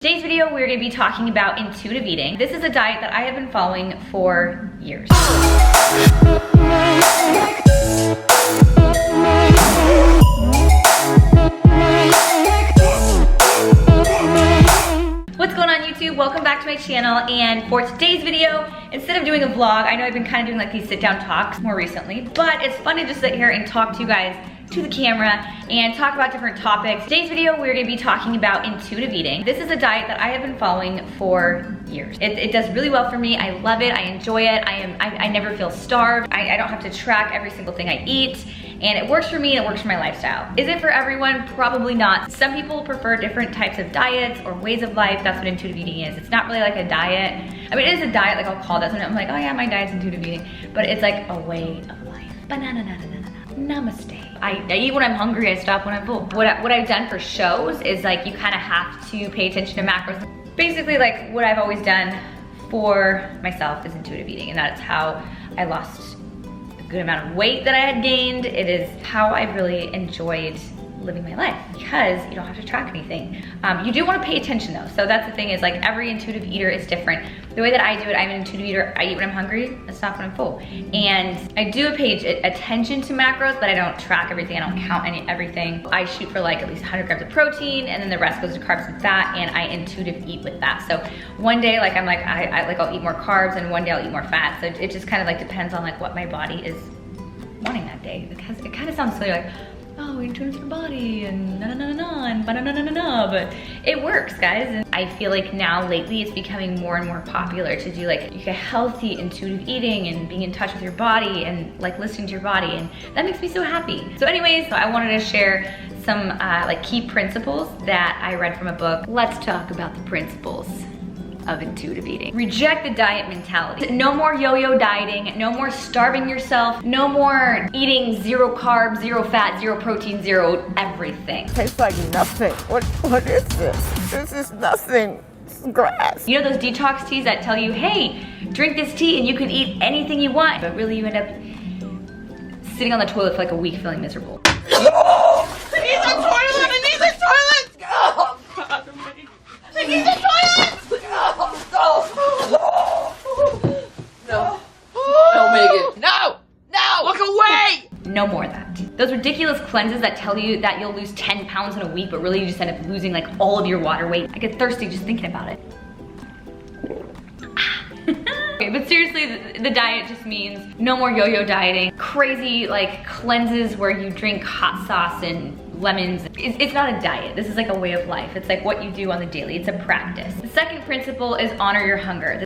Today's video, we're gonna be talking about intuitive eating. This is a diet that I have been following for years. What's going on YouTube? Welcome back to my channel, and for today's video, instead of doing a vlog, I know I've been kind of doing like these sit down talks more recently, but it's fun to just sit here and talk to you guys to the camera and talk about different topics. Today's video, we're gonna be talking about intuitive eating. This is a diet that I have been following for years. It does really well for me. I love it, I enjoy it. I never feel starved. I don't have to track every single thing I eat, and it works for me and it works for my lifestyle. Is it for everyone? Probably not. Some people prefer different types of diets or ways of life. That's what intuitive eating is. It's not really like a diet. I mean, it is a diet, like I'll call that something. I'm like, oh yeah, my diet's intuitive eating, but it's like a way of life. Namaste. I eat when I'm hungry, I stop when I'm full. What I've done for shows is like you kind of have to pay attention to macros. Basically, like what I've always done for myself is intuitive eating, and that's how I lost a good amount of weight that I had gained. It is how I've really enjoyed living my life because you don't have to track anything. You do want to pay attention though. So that's the thing, is like every intuitive eater is different. The way that I do it, I'm an intuitive eater. I eat when I'm hungry, I stop when I'm full. And I do pay attention to macros, but I don't track everything. I don't count everything. I shoot for like at least 100 grams of protein, and then the rest goes to carbs and fat, and I intuitive eat with that. So one day, like I'll eat more carbs, and one day I'll eat more fat. So it just kind of like depends on like what my body is wanting that day. Because it kind of sounds silly, like, oh, in terms of your body and but it works, guys. And I feel like now lately it's becoming more and more popular to do like healthy intuitive eating and being in touch with your body and like listening to your body, and that makes me so happy. So anyways, I wanted to share some like key principles that I read from a book. Let's talk about the principles of intuitive eating. Reject the diet mentality. No more yo-yo dieting, no more starving yourself, no more eating 0 carbs, 0 fat, 0 protein, 0 everything. Tastes like nothing. What is this? This is nothing. It's grass. You know those detox teas that tell you, hey, drink this tea and you can eat anything you want, but really you end up sitting on the toilet for like a week feeling miserable. I need the toilet! I need the toilet! Oh, God, I need the toilet! No, Megan. No! No! Look away! No more of that. Those ridiculous cleanses that tell you that you'll lose 10 pounds in a week, but really you just end up losing like all of your water weight. I get thirsty just thinking about it. Okay, but seriously, the diet just means no more yo-yo dieting. Crazy like cleanses where you drink hot sauce and lemons. It's not a diet. This is like a way of life. It's like what you do on the daily. It's a practice. The second principle is honor your hunger.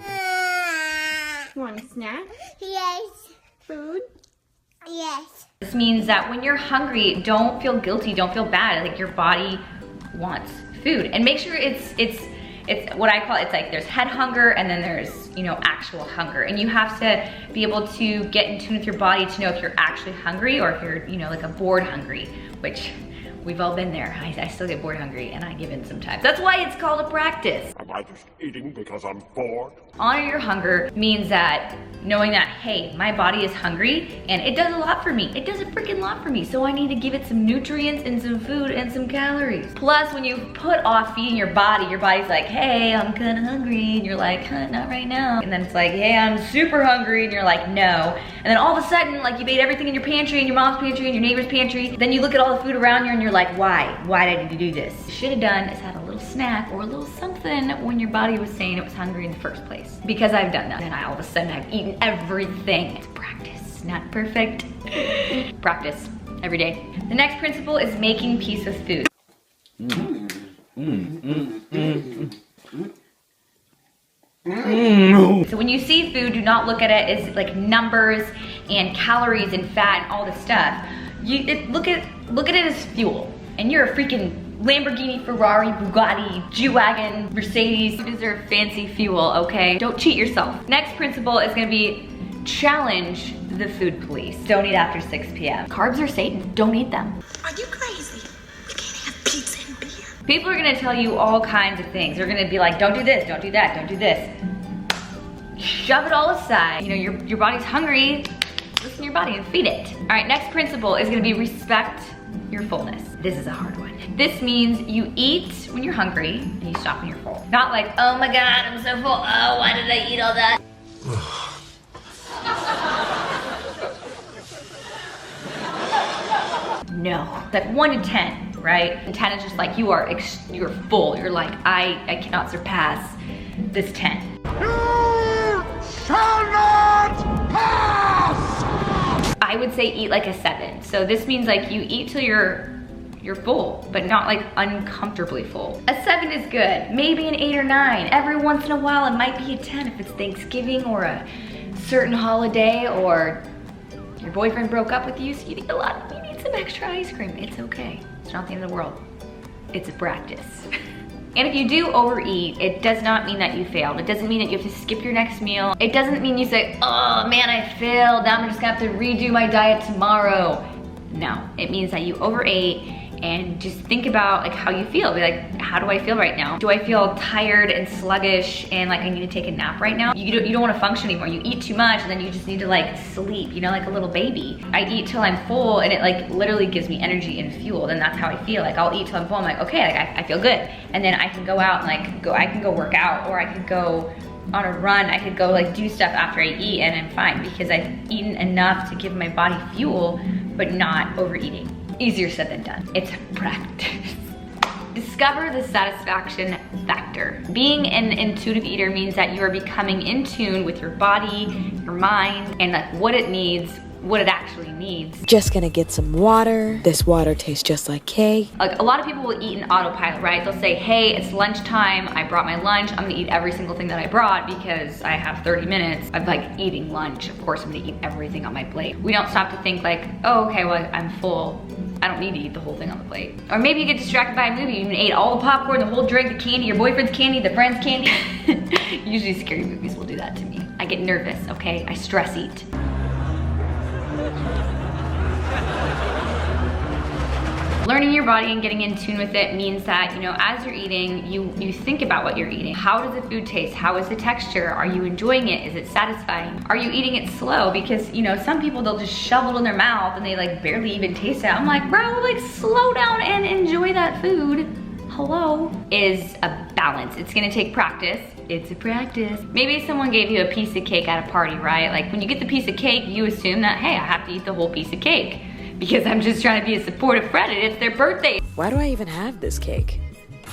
Want a snack? Yes. Food? Yes. This means that when you're hungry, don't feel guilty, don't feel bad. Like your body wants food, and make sure it's what I call, it's like there's head hunger and then there's, you know, actual hunger, and you have to be able to get in tune with your body to know if you're actually hungry or if you're, you know, like a bored hungry, which we've all been there. I still get bored hungry and I give in sometimes. That's why it's called a practice. Am I just eating because I'm bored? Honor your hunger means that knowing that, hey, my body is hungry and it does a lot for me. It does a freaking lot for me. So I need to give it some nutrients and some food and some calories. Plus, when you put off feeding your body's like, hey, I'm kind of hungry. And you're like, huh, not right now. And then it's like, hey, I'm super hungry. And you're like, no. And then all of a sudden, like you've ate everything in your pantry and your mom's pantry and your neighbor's pantry. Then you look at all the food around you and you're like, why? Why did I need to do this? What you should have done is had a little snack or a little something when your body was saying it was hungry in the first place. Because I've done that. And all of a sudden I've eaten everything. It's practice, not perfect. Practice every day. The next principle is making peace with food. So when you see food, do not look at it as like numbers and calories and fat and all this stuff. Look at it as fuel. And you're a freaking Lamborghini, Ferrari, Bugatti, G-Wagon, Mercedes. You deserve fancy fuel, okay? Don't cheat yourself. Next principle is gonna be challenge the food police. Don't eat after 6 p.m. Carbs are Satan, don't eat them. Are you crazy? We can't have pizza and beer. People are gonna tell you all kinds of things. They're gonna be like, don't do this, don't do that, don't do this. Shove it all aside. You know, your body's hungry, listen to your body and feed it. All right, next principle is gonna be respect your fullness. This is a hard one. This means you eat when you're hungry and you stop when you're full. Not like, oh my God, I'm so full. Oh, why did I eat all that? No, like 1 to 10, right? And 10 is just like you're full. You're like, I cannot surpass this 10. You shall not pass! I would say eat like a 7. So this means like you eat till you're full, but not like uncomfortably full. A 7 is good, maybe an 8 or 9. Every once in a while it might be a 10 if it's Thanksgiving or a certain holiday, or your boyfriend broke up with you, so you need some extra ice cream. It's okay, it's not the end of the world. It's a practice. And if you do overeat, it does not mean that you failed. It doesn't mean that you have to skip your next meal. It doesn't mean you say, oh man, I failed. Now I'm just gonna have to redo my diet tomorrow. No, it means that you overate and just think about like how you feel. Be like, how do I feel right now? Do I feel tired and sluggish and like I need to take a nap right now? You don't want to function anymore. You eat too much and then you just need to like sleep, you know, like a little baby. I eat till I'm full and it like literally gives me energy and fuel. Then that's how I feel. Like I'll eat till I'm full. I'm like, okay, like I feel good. And then I can go out and like I can go work out, or I could go on a run. I could go like do stuff after I eat and I'm fine because I've eaten enough to give my body fuel, but not overeating. Easier said than done. It's practice. Discover the satisfaction factor. Being an intuitive eater means that you are becoming in tune with your body, your mind, and like what it needs, what it actually needs. Just gonna get some water. This water tastes just like cake. Like a lot of people will eat in autopilot, right? They'll say, hey, it's lunchtime. I brought my lunch. I'm gonna eat every single thing that I brought because I have 30 minutes of like eating lunch. Of course, I'm gonna eat everything on my plate. We don't stop to think like, oh, okay, well, I'm full. I don't need to eat the whole thing on the plate. Or maybe you get distracted by a movie. You ate all the popcorn, the whole drink, the candy, your boyfriend's candy, the friend's candy. Usually scary movies will do that to me. I get nervous, okay? I stress eat. Learning your body and getting in tune with it means that, you know, as you're eating, you think about what you're eating. How does the food taste? How is the texture? Are you enjoying it? Is it satisfying? Are you eating it slow? Because, you know, some people, they'll just shovel it in their mouth and they like barely even taste it. I'm like, bro, like slow down and enjoy that food. Hello. Is a balance. It's gonna take practice. It's a practice. Maybe someone gave you a piece of cake at a party, right? Like when you get the piece of cake, you assume that, hey, I have to eat the whole piece of cake because I'm just trying to be a supportive friend and it's their birthday. Why do I even have this cake?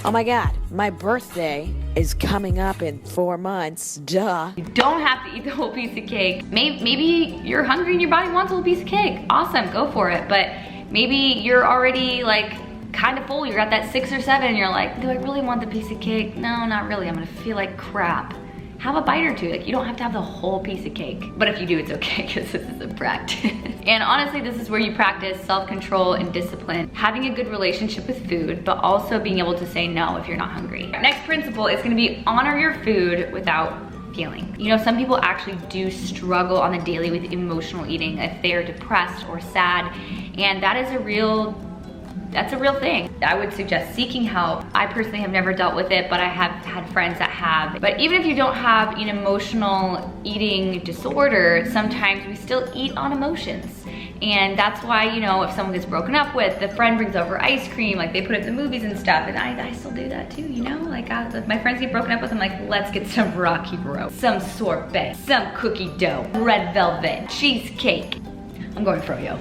Oh my God, my birthday is coming up in 4 months, duh. You don't have to eat the whole piece of cake. Maybe you're hungry and your body wants a whole piece of cake. Awesome, go for it. But maybe you're already like kind of full. You're at that 6 or 7 and you're like, do I really want the piece of cake? No, not really. I'm gonna feel like crap. Have a bite or two. Like you don't have to have the whole piece of cake. But if you do, it's okay because this is a practice. And honestly, this is where you practice self-control and discipline. Having a good relationship with food, but also being able to say no if you're not hungry. Next principle is gonna be honor your food without feeling. You know, some people actually do struggle on the daily with emotional eating if they're depressed or sad. And that is a real thing. I would suggest seeking help. I personally have never dealt with it, but I have had friends that have. But even if you don't have an emotional eating disorder, sometimes we still eat on emotions. And that's why, you know, if someone gets broken up with, the friend brings over ice cream, like they put it in the movies and stuff, and I still do that too, you know? Like if my friends get broken up with, I'm like, let's get some Rocky Road, some sorbet, some cookie dough, red velvet, cheesecake. I'm going froyo.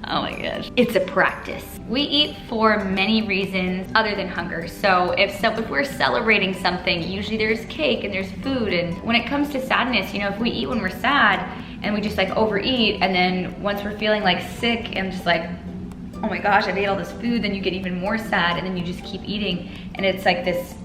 Oh my gosh. It's a practice. We eat for many reasons other than hunger. So if we're celebrating something, usually there's cake and there's food. And when it comes to sadness, you know, if we eat when we're sad and we just like overeat, and then once we're feeling like sick and just like, oh my gosh, I've ate all this food, then you get even more sad and then you just keep eating. And it's like this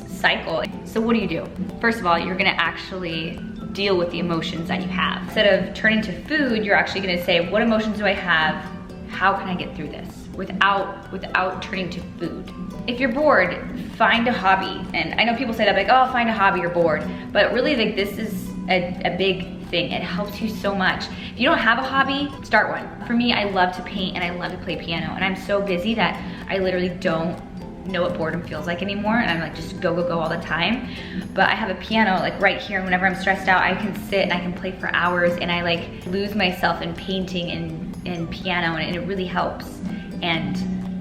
cycle. So what do? First of all, you're gonna actually deal with the emotions that you have. Instead of turning to food, you're actually gonna say, what emotions do I have? How can I get through this? Without turning to food. If you're bored, find a hobby. And I know people say that like, oh, find a hobby, you're bored. But really like this is a big thing. It helps you so much. If you don't have a hobby, start one. For me, I love to paint and I love to play piano. And I'm so busy that I literally don't know what boredom feels like anymore, and I'm like just go all the time. But I have a piano like right here, and whenever I'm stressed out, I can sit and I can play for hours, and I like lose myself in painting and piano, and it really helps. And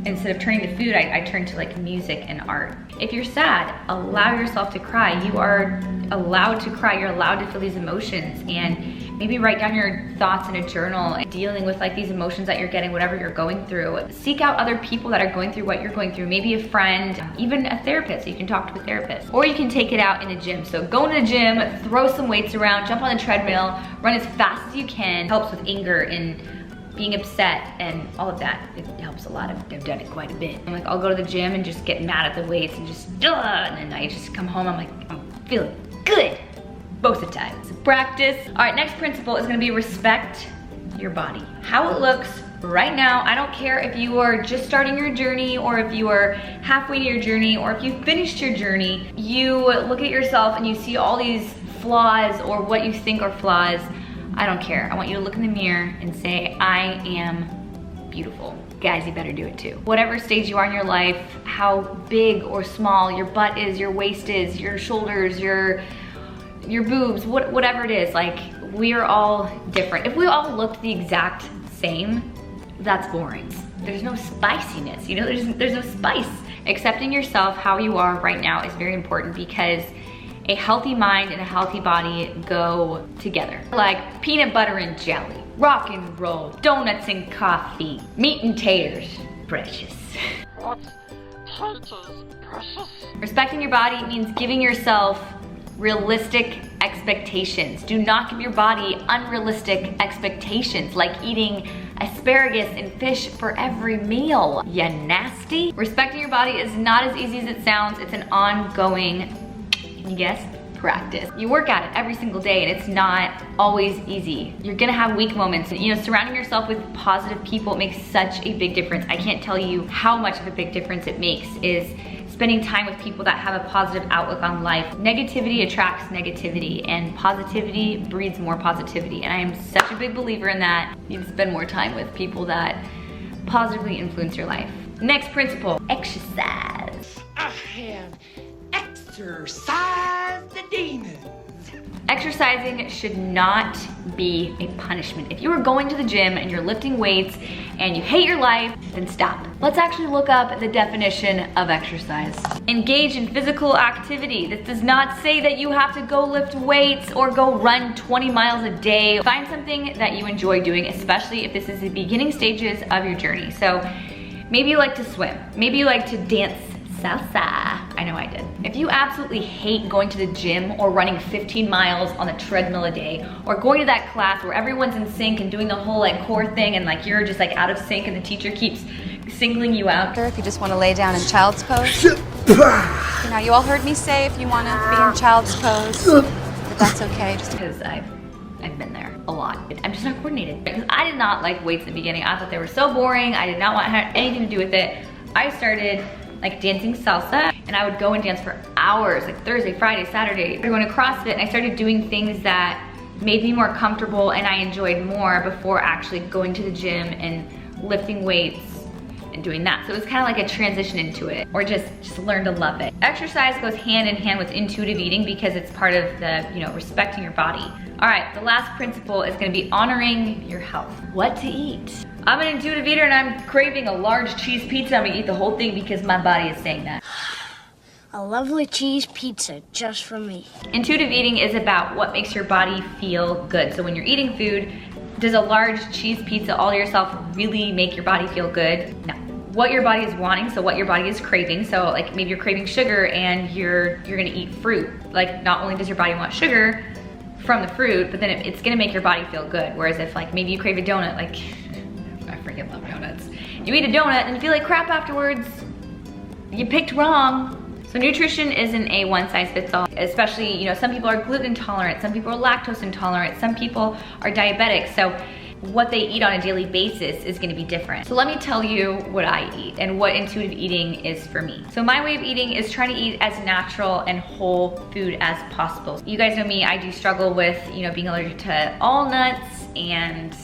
instead of turning to food, I turn to like music and art. If you're sad, allow yourself to cry. You are allowed to cry. You're allowed to feel these emotions, and maybe write down your thoughts in a journal, dealing with like these emotions that you're getting, whatever you're going through. Seek out other people that are going through what you're going through. Maybe a friend, even a therapist. You can talk to a therapist, or you can take it out in the gym. So go to the gym, throw some weights around, jump on the treadmill, run as fast as you can. It helps with anger and being upset and all of that. It helps a lot. I've done it quite a bit. I'm like, I'll go to the gym and just get mad at the weights and just, and then I just come home, I'm like, I'm feeling good most of the time. So practice. All right, next principle is gonna be respect your body. How it looks right now. I don't care if you are just starting your journey, or if you are halfway to your journey, or if you've finished your journey. You look at yourself and you see all these flaws, or what you think are flaws. I don't care. I want you to look in the mirror and say, I am beautiful. Guys, you better do it too. Whatever stage you are in your life, how big or small your butt is, your waist is, your shoulders, your boobs, whatever it is, like, we are all different. If we all looked the exact same, that's boring. There's no spiciness, you know, there's no spice. Accepting yourself how you are right now is very important, because a healthy mind and a healthy body go together. Like peanut butter and jelly, rock and roll, donuts and coffee, meat and taters, precious. Precious. Respecting your body means giving yourself realistic expectations. Do not give your body unrealistic expectations, like eating asparagus and fish for every meal. Ya nasty? Respecting your body is not as easy as it sounds. It's an ongoing, yes, practice. You work at it every single day, and it's not always easy. You're gonna have weak moments. You know, surrounding yourself with positive people makes such a big difference. I can't tell you how much of a big difference it makes, is spending time with people that have a positive outlook on life. Negativity attracts negativity, and positivity breeds more positivity. And I am such a big believer in that. You need to spend more time with people that positively influence your life. Next principle, exercise. I have exorcised the demons. Exercising should not be a punishment. If you are going to the gym and you're lifting weights and you hate your life, then stop. Let's actually look up the definition of exercise. Engage in physical activity. This does not say that you have to go lift weights or go run 20 miles a day. Find something that you enjoy doing, especially if this is the beginning stages of your journey. So maybe you like to swim. Maybe you like to dance salsa. I know I did. If you absolutely hate going to the gym or running 15 miles on the treadmill a day, or going to that class where everyone's in sync and doing the whole like core thing, and like you're just like out of sync and the teacher keeps singling you out. If you just want to lay down in child's pose. Now, you all heard me say if you want to be in child's pose, but that's okay. Just Because I've been there a lot. I'm just not coordinated. Because I did not like weights in the beginning. I thought they were so boring. I did not want to have anything to do with it. I started like dancing salsa, and I would go and dance for hours, like Thursday, Friday, Saturday. I started going to CrossFit, and I started doing things that made me more comfortable and I enjoyed more before actually going to the gym and lifting weights and doing that. So it was kind of like a transition into it, or just learn to love it. Exercise goes hand in hand with intuitive eating, because it's part of the, you know, respecting your body. All right, the last principle is gonna be honoring your health. What to eat. I'm an intuitive eater, and I'm craving a large cheese pizza. I'm gonna eat the whole thing because my body is saying that. A lovely cheese pizza just for me. Intuitive eating is about what makes your body feel good. So when you're eating food, does a large cheese pizza all to yourself really make your body feel good? No. What your body is wanting, so what your body is craving. So like maybe you're craving sugar and you're gonna eat fruit. Like not only does your body want sugar from the fruit, but then it's gonna make your body feel good. Whereas if like maybe you crave a donut, like I freaking love donuts. You eat a donut and you feel like crap afterwards. You picked wrong. So nutrition isn't a one size fits all, especially, you know, some people are gluten intolerant, some people are lactose intolerant, some people are diabetic. So what they eat on a daily basis is gonna be different. So let me tell you what I eat and what intuitive eating is for me. So my way of eating is trying to eat as natural and whole food as possible. You guys know me, I do struggle with, you know, being allergic to all nuts and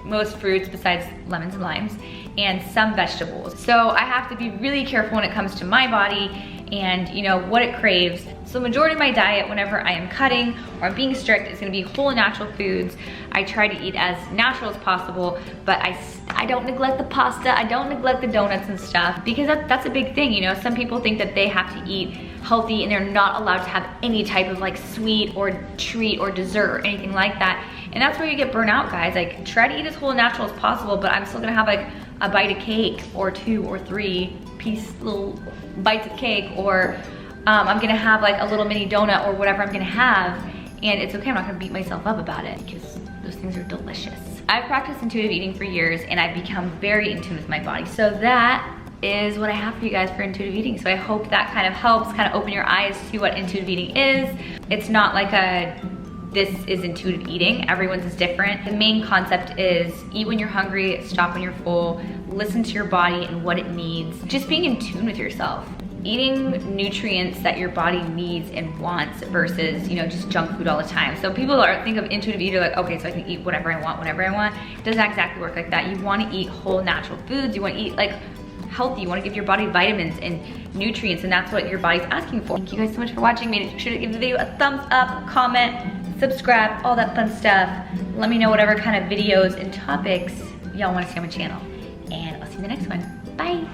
most fruits besides lemons and limes, and some vegetables. So I have to be really careful when it comes to my body and, you know, what it craves. So majority of my diet, whenever I am cutting or I'm being strict, is gonna be whole and natural foods. I try to eat as natural as possible, but I don't neglect the pasta, I don't neglect the donuts and stuff, because that's a big thing, you know? Some people think that they have to eat healthy and they're not allowed to have any type of like sweet or treat or dessert or anything like that. And that's where you get burnt out, guys. Like, try to eat as whole and natural as possible, but I'm still gonna have like a bite of cake or 2 or 3 little bites of cake, or I'm gonna have like a little mini donut or whatever I'm gonna have, and it's okay. I'm not gonna beat myself up about it because those things are delicious. I've practiced intuitive eating for years and I've become very in tune with my body. So that is what I have for you guys for intuitive eating. So I hope that kind of helps kind of open your eyes to what intuitive eating is. It's not like this is intuitive eating. Everyone's is different. The main concept is eat when you're hungry, stop when you're full, listen to your body and what it needs. Just being in tune with yourself. Eating nutrients that your body needs and wants versus, you know, just junk food all the time. So people think of intuitive eating like, okay, so I can eat whatever I want, whenever I want. It doesn't exactly work like that. You wanna eat whole natural foods. You wanna eat like healthy. You wanna give your body vitamins and nutrients, and that's what your body's asking for. Thank you guys so much for watching. Make sure to give the video a thumbs up, comment, subscribe, all that fun stuff. Let me know whatever kind of videos and topics y'all wanna see on my channel. And I'll see you in the next one. Bye.